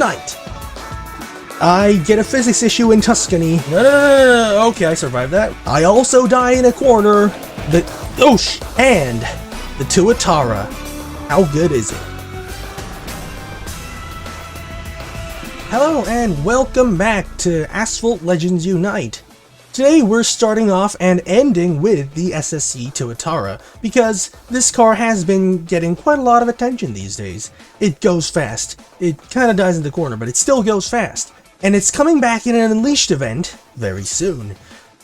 tonight, I get a physics issue in Tuscany. No. Okay, I survived that. I also die in a corner. And the TUATARA. How good is it? Hello and welcome back to Asphalt Legends Unite. Today we're starting off and ending with the SSC TUATARA, because this car has been getting quite a lot of attention these days. It goes fast. It kind of dies in the corner, but it still goes fast. And it's coming back in an Unleashed event very soon.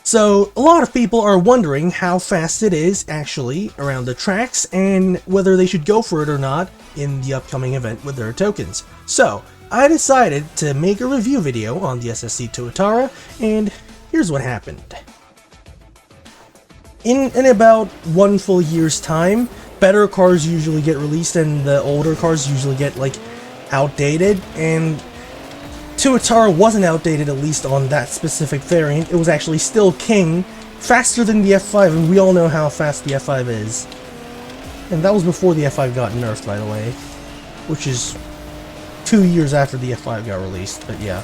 So a lot of people are wondering how fast it is actually around the tracks and whether they should go for it or not in the upcoming event with their tokens. So I decided to make a review video on the SSC TUATARA, and here's what happened. In about 1 full year's time, better cars usually get released and the older cars usually get outdated, and TUATARA wasn't outdated, at least on that specific variant. It was actually still king, faster than the F5, and we all know how fast the F5 is. And that was before the F5 got nerfed, by the way, which is 2 years after the F5 got released, but yeah.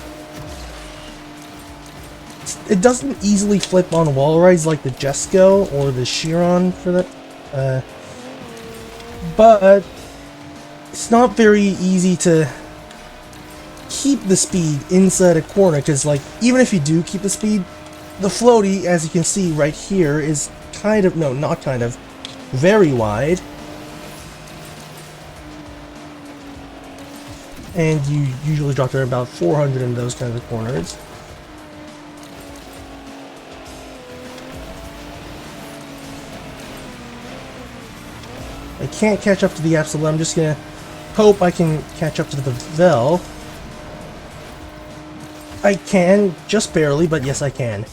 It doesn't easily flip on wall rides like the Jesco or the Chiron for that, but it's not very easy to keep the speed inside a corner, because even if you do keep the speed, the floaty, as you can see right here, is very wide, and you usually drop to about 400 in those kinds of corners. I can't catch up to the Absolute. I'm just gonna hope I can catch up to the Vel. I can, just barely, but yes I can.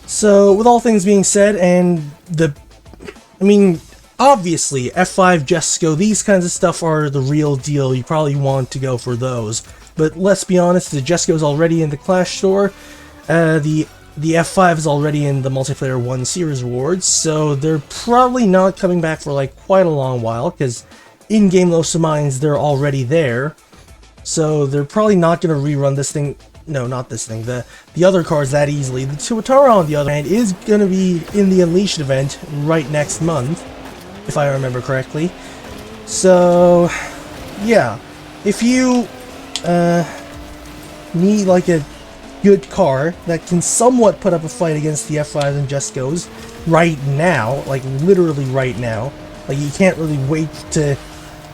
So, with all things being said, and obviously, F5, Jesco, these kinds of stuff are the real deal. You probably want to go for those. But let's be honest, the Jesco is already in the Clash store. The F5 is already in the Multiplayer 1 Series rewards, so they're probably not coming back for quite a long while, because in-game low mines, they're already there. So they're probably not going to rerun this thing. No, not this thing. The other cars that easily. The TUATARA, on the other hand, is going to be in the Unleashed event right next month, if I remember correctly. So, yeah. If you need a good car that can somewhat put up a fight against the F5s and Jescos right now, literally right now, you can't really wait to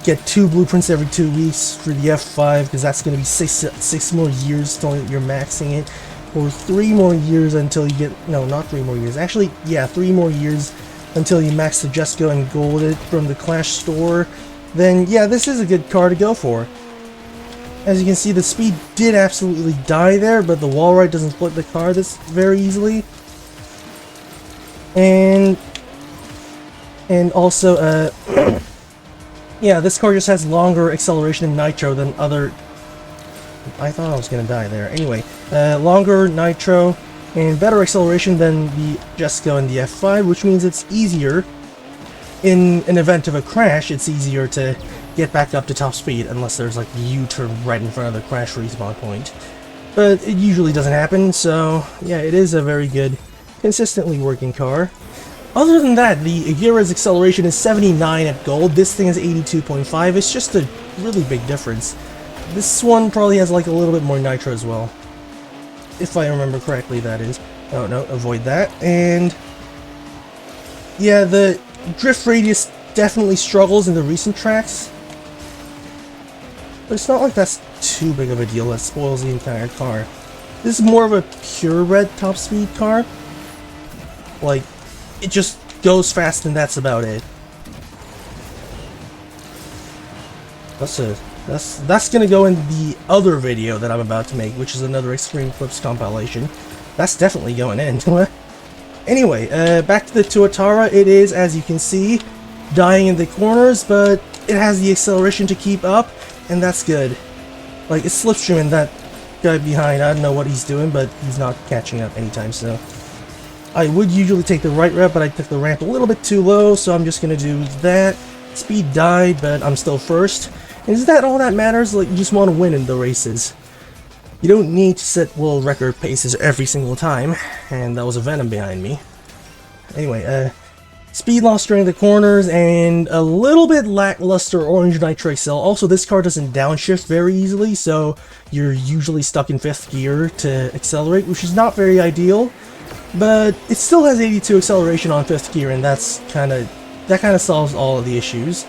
get 2 blueprints every 2 weeks for the F5, because that's going to be six more years until you're maxing it, or 3 more years until you get, no, not 3 more years, actually, yeah, 3 more years until you max the Jesco and gold it from the Clash store, then yeah, this is a good car to go for. As you can see, the speed did absolutely die there, but the wall ride doesn't flip the car this very easily. And also, yeah, this car just has longer acceleration in nitro than other... I thought I was gonna die there. Anyway, longer nitro and better acceleration than the Jesco and the F5, which means it's easier. In an event of a crash, it's easier to get back up to top speed, unless there's a U-turn right in front of the crash respawn point. But it usually doesn't happen, so yeah, it is a very good, consistently working car. Other than that, the Agira's acceleration is 79 at gold, this thing is 82.5, it's just a really big difference. This one probably has a little bit more nitro as well. If I remember correctly, that is. Oh no, avoid that. And yeah, the drift radius definitely struggles in the recent tracks. But it's not that's too big of a deal that spoils the entire car. This is more of a purebred top speed car. It just goes fast and that's about it. That's gonna go in the other video that I'm about to make, which is another Extreme Clips compilation. That's definitely going in. Anyway, back to the TUATARA. It is, as you can see, dying in the corners, but it has the acceleration to keep up, and that's good. It's slipstreaming that guy behind. I don't know what he's doing, but he's not catching up anytime soon. I would usually take the right ramp, but I took the ramp a little bit too low, so I'm just gonna do that. Speed died, but I'm still first. Is that all that matters? Like, you just want to win in the races. You don't need to set world record paces every single time, and that was a Venom behind me. Anyway, speed loss during the corners, and a little bit lackluster orange nitrate cell. Also, this car doesn't downshift very easily, so you're usually stuck in 5th gear to accelerate, which is not very ideal. But it still has 82 acceleration on 5th gear, and that kind of solves all of the issues,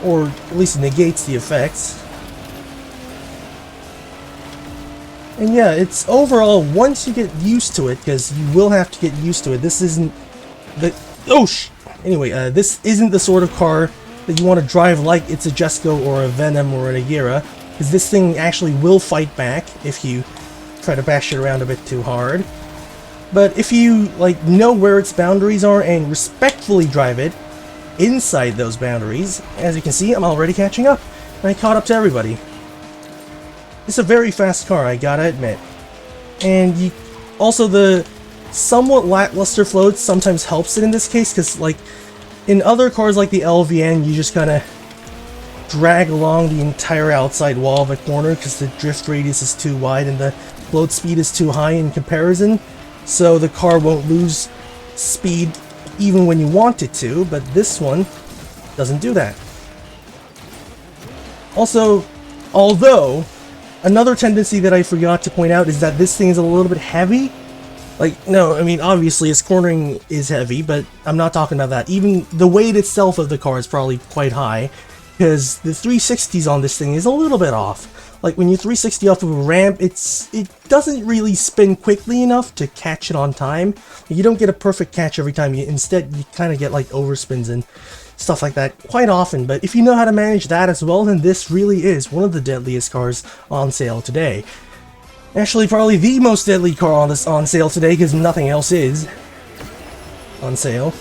or at least negates the effects. And yeah, it's overall, once you get used to it, because you will have to get used to it, this isn't the... Anyway, this isn't the sort of car that you want to drive like it's a Jesco or a Venom or an Agera, because this thing actually will fight back if you try to bash it around a bit too hard. But if you, like, know where its boundaries are and respectfully drive it inside those boundaries, as you can see, I'm already catching up. And I caught up to everybody. It's a very fast car, I gotta admit. And also the somewhat lackluster float sometimes helps it in this case, because like in other cars like the LVN, you just kind of drag along the entire outside wall of a corner because the drift radius is too wide and the float speed is too high in comparison, so the car won't lose speed even when you want it to, but this one doesn't do that. Also, although another tendency that I forgot to point out is that this thing is a little bit heavy. Like, no, I mean, obviously its cornering is heavy, but I'm not talking about that. Even the weight itself of the car is probably quite high, because the 360s on this thing is a little bit off. Like, when you 360 off of a ramp, it doesn't really spin quickly enough to catch it on time. You don't get a perfect catch every time. Instead, you kind of get, like, overspins and stuff like that quite often. But if you know how to manage that as well, then this really is one of the deadliest cars on sale today. Actually, probably the most deadly car on sale today, because nothing else is on sale.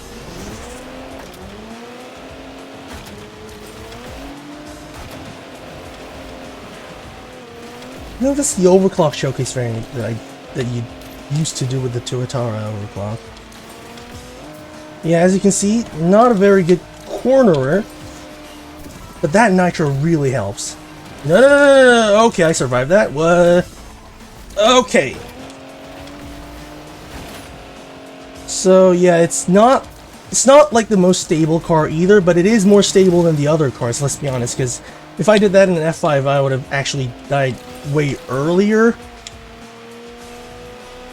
You know, this is the overclock showcase variant that you used to do with the TUATARA overclock. Yeah, as you can see, not a very good cornerer, but that nitro really helps. No. Okay, I survived that. What? Okay. So yeah, it's not like the most stable car either, but it is more stable than the other cars, let's be honest, because if I did that in an F5, I would have actually died way earlier.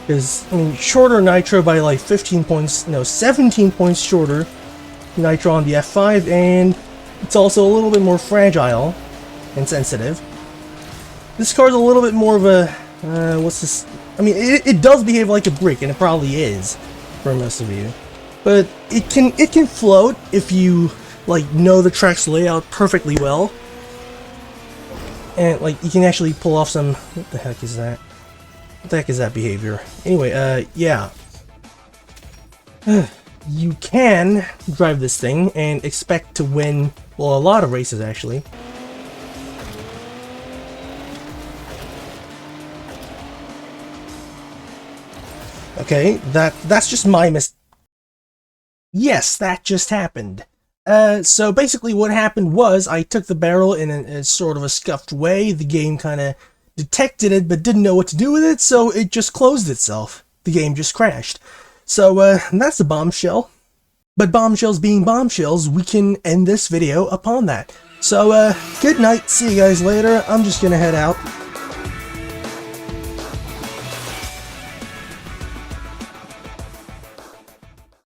Because, I mean, shorter nitro by like 15 points, no, 17 points shorter nitro on the F5, and it's also a little bit more fragile and sensitive. This car's a little bit more of a, what's this? I mean, it does behave like a brick, and it probably is for most of you. But it can float if you, like, know the track's layout perfectly well. And, like, you can actually pull off some... What the heck is that? What the heck is that behavior? Anyway, yeah. You can drive this thing and expect to win, well, a lot of races, actually. Okay, that's just my Yes, that just happened. So basically what happened was I took the barrel in a sort of a scuffed way. The game kind of detected it but didn't know what to do with it, so it just closed itself. The game just crashed. So that's a bombshell. But bombshells being bombshells, we can end this video upon that. So good night, see you guys later. I'm just gonna head out.